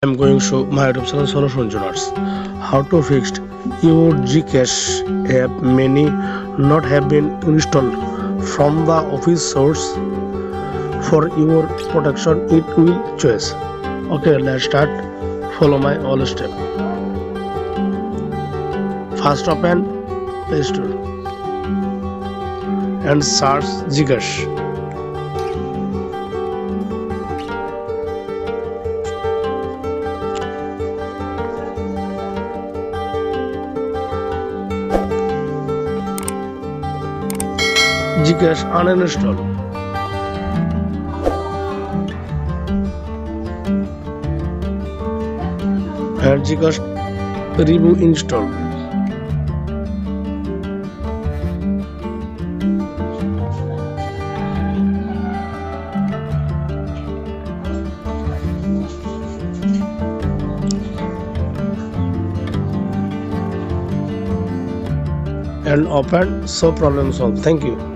I'm going to show my adoption solution journals. How to fix your GCash app may not have been installed from the office source. For your protection, it will choose. Okay, let's start. Follow my all step. First open Play Store and search GCash. GCash uninstall and GCash review install. And open, so problem solved. Thank you.